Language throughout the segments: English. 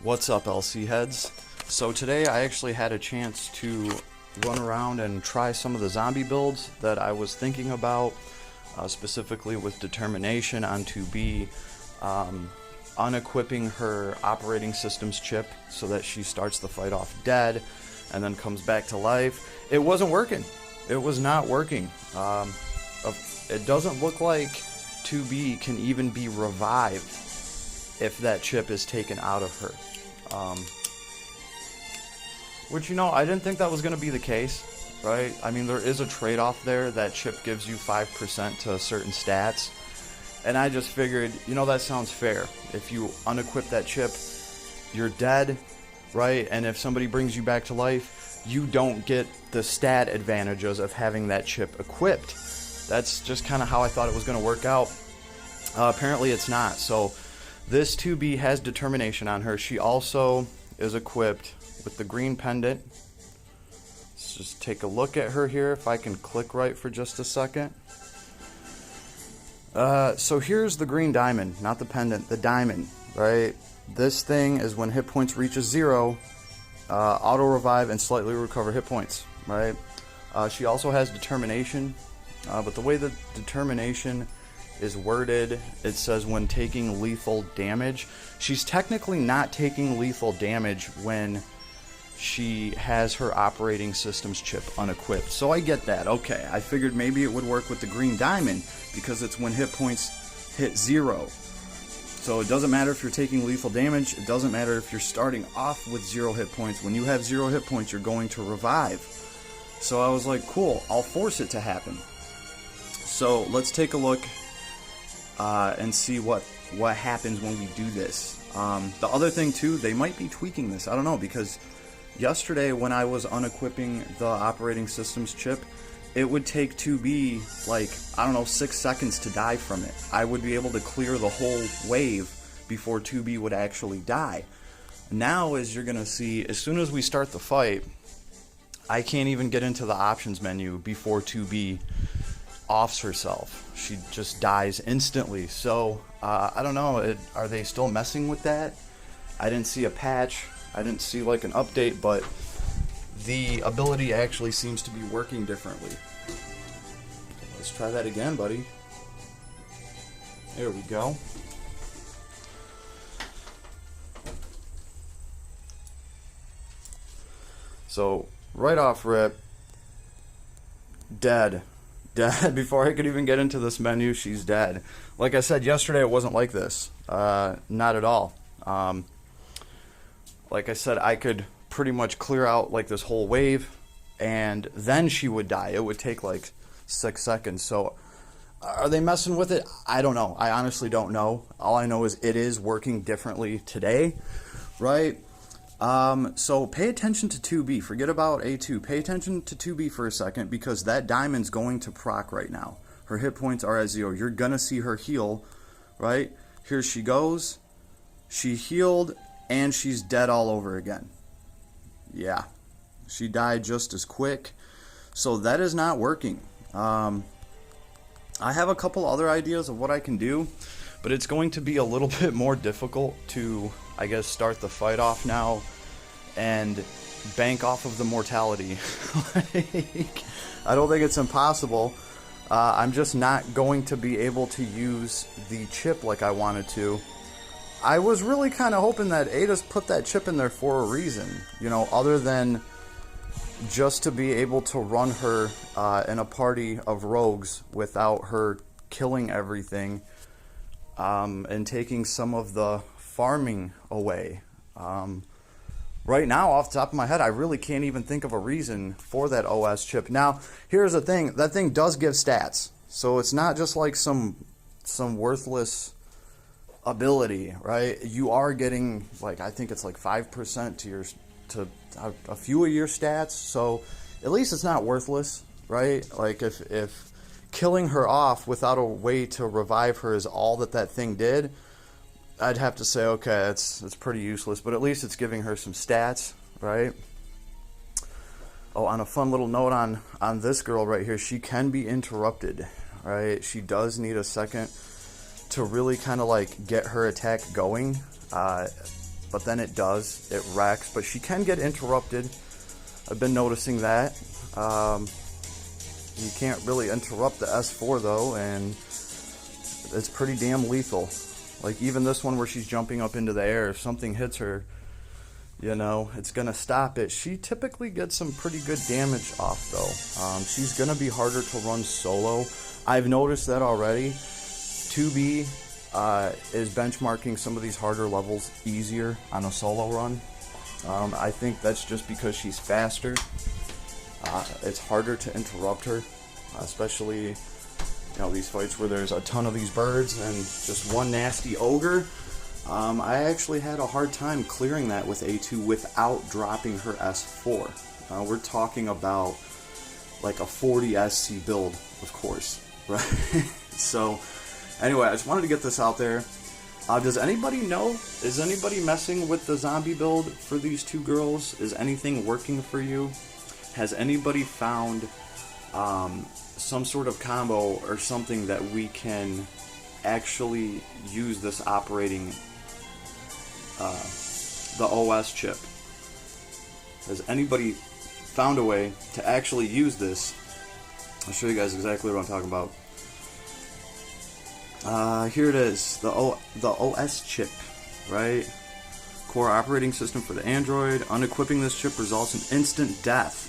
What's up, LC heads? So today I actually had a chance to run around and try some of the zombie builds that I was thinking about, specifically with determination on 2B, unequipping her operating systems chip so that she starts the fight off dead and then comes back to life. It wasn't working. It was not working. It doesn't look like 2B can even be revived if that chip is taken out of her. Which, you know, I didn't think that was going to be the case, right? I mean, there is a trade-off there. That chip gives you 5% to certain stats. And I just figured, you know, that sounds fair. If you unequip that chip, you're dead, right? And if somebody brings you back to life, you don't get the stat advantages of having that chip equipped. That's just kind of how I thought it was going to work out. Apparently it's not. So this 2B has determination on her. She also is equipped with the green pendant. Let's just take a look at her here if I can click right for just a second. So here's the green diamond, not the pendant, the diamond, right? This thing is when hit points reaches 0, auto revive and slightly recover hit points, right? She also has determination, but the way the determination is worded, it says when taking lethal damage. She's technically not taking lethal damage when she has her operating systems chip unequipped. So I get that. Okay, I figured maybe it would work with the green diamond because it's when hit points hit 0. So it doesn't matter if you're taking lethal damage. It doesn't matter if you're starting off with 0 hit points. When you have 0 hit points, you're going to revive. So I was like, cool, I'll force it to happen. So let's take a look and see what happens when we do this. The other thing too, they might be tweaking this. I don't know, because yesterday when I was unequipping the operating systems chip, it would take 2B like, I don't know, 6 seconds to die from it. I would be able to clear the whole wave before 2B would actually die. Now, as you're gonna see, as soon as we start the fight, I can't even get into the options menu before 2B offs herself. She just dies instantly. So I don't know, are they still messing with that? I didn't see a patch, I didn't see like an update, but the ability actually seems to be working differently. Let's try that again, buddy. There we go. So right off rip, dead. Before I could even get into this menu, she's dead. Like I said yesterday, it wasn't like this. Not at all. Like I said, I could pretty much clear out like this whole wave, and then she would die. It would take like 6 seconds. So are they messing with it? I don't know. I honestly don't know. All I know is it is working differently today, right? So pay attention to 2B. Forget about A2. Pay attention to 2B for a second, because that diamond's going to proc right now. Her hit points are at 0. You're gonna see her heal, right? Here she goes. She healed, and she's dead all over again. Yeah, she died just as quick. So that is not working. I have a couple other ideas of what I can do, but it's going to be a little bit more difficult to, I guess, start the fight off now and bank off of the mortality. Like, I don't think it's impossible. I'm just not going to be able to use the chip like I wanted to. I was really kind of hoping that Ada's put that chip in there for a reason, you know, other than just to be able to run her in a party of rogues without her killing everything and taking some of the farming away. Right now, off the top of my head, I really can't even think of a reason for that OS chip. Now, here's the thing. That thing does give stats. So it's not just like some worthless ability, right? You are getting, like, I think it's like 5% to a few of your stats. So at least it's not worthless, right? Like, if killing her off without a way to revive her is all that thing did, I'd have to say, okay, it's pretty useless, but at least it's giving her some stats, right? Oh, on a fun little note on this girl right here, she can be interrupted, right? She does need a second to really kind of like get her attack going. but then it does. It wrecks, but she can get interrupted. I've been noticing that. You can't really interrupt the S4 though, and it's pretty damn lethal. Like even this one where she's jumping up into the air, if something hits her, you know, it's gonna stop it. She typically gets some pretty good damage off though. She's gonna be harder to run solo. I've noticed that already. 2B is benchmarking some of these harder levels easier on a solo run. I think that's just because she's faster. It's harder to interrupt her, especially, you know, these fights where there's a ton of these birds and just one nasty ogre. I actually had a hard time clearing that with A2 without dropping her S4. We're talking about like a 40 SC build, of course, right? So anyway, I just wanted to get this out there. Does anybody know? Is anybody messing with the zombie build for these two girls? Is anything working for you? Has anybody found some sort of combo or something that we can actually use this operating the OS chip? Has anybody found a way to actually use this? I'll show you guys exactly what I'm talking about. Here it is, the OS chip, right? Core operating system for the Android. Unequipping this chip results in instant death.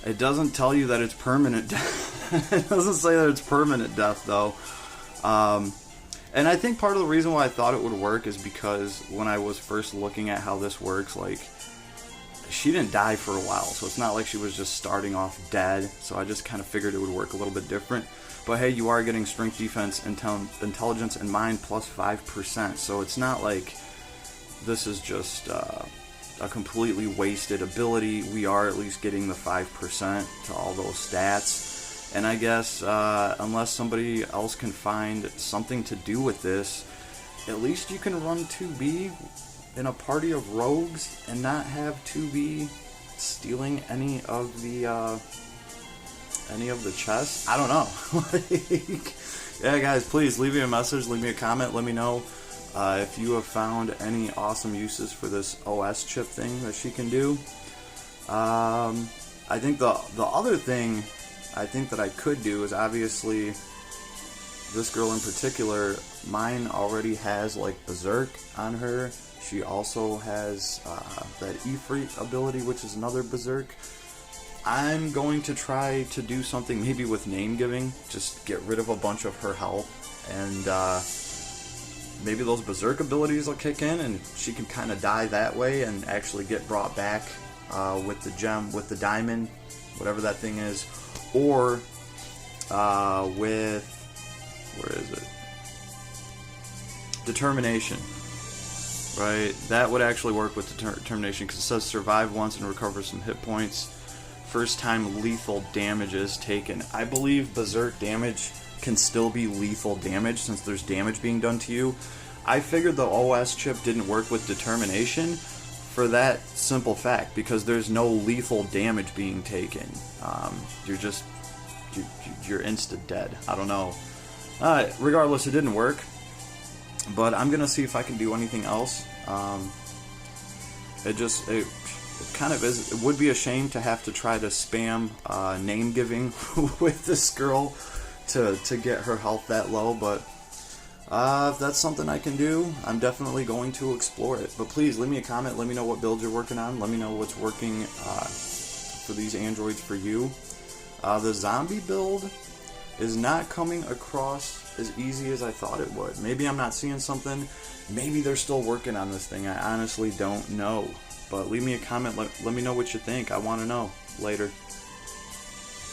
It doesn't tell you that it's permanent death. It doesn't say that it's permanent death though. And I think part of the reason why I thought it would work is because when I was first looking at how this works, like, she didn't die for a while, so it's not like she was just starting off dead, so I just kind of figured it would work a little bit different. But hey, you are getting strength, defense, intelligence, and mind plus 5%, so it's not like this is just a completely wasted ability. We are at least getting the 5% to all those stats. And I guess unless somebody else can find something to do with this, at least you can run 2B in a party of rogues and not have 2B stealing any of the chests. I don't know. Like, yeah, guys, please leave me a message, leave me a comment, let me know if you have found any awesome uses for this OS chip thing that she can do. I think the other thing I think that I could do is, obviously this girl in particular, mine already has like Berserk on her. She also has that Ifrit ability, which is another Berserk. I'm going to try to do something maybe with name giving, just get rid of a bunch of her health, and maybe those Berserk abilities will kick in and she can kind of die that way and actually get brought back with the gem, with the diamond, whatever that thing is. Or with, where is it? Determination, right? That would actually work with determination, because it says survive once and recover some hit points. First time lethal damage is taken. I believe Berserk damage can still be lethal damage since there's damage being done to you. I figured the OS chip didn't work with determination for that simple fact, because there's no lethal damage being taken. You're insta dead. I don't know. Regardless, it didn't work, but I'm gonna see if I can do anything else. It kind of is. It would be a shame to have to try to spam name giving with this girl to get her health that low, but if that's something I can do, I'm definitely going to explore it. But please leave me a comment, let me know what build you're working on, let me know what's working for these androids for you. The zombie build is not coming across as easy as I thought it would. Maybe I'm not seeing something, maybe they're still working on this thing, I honestly don't know. But leave me a comment, let me know what you think, I want to know. Later.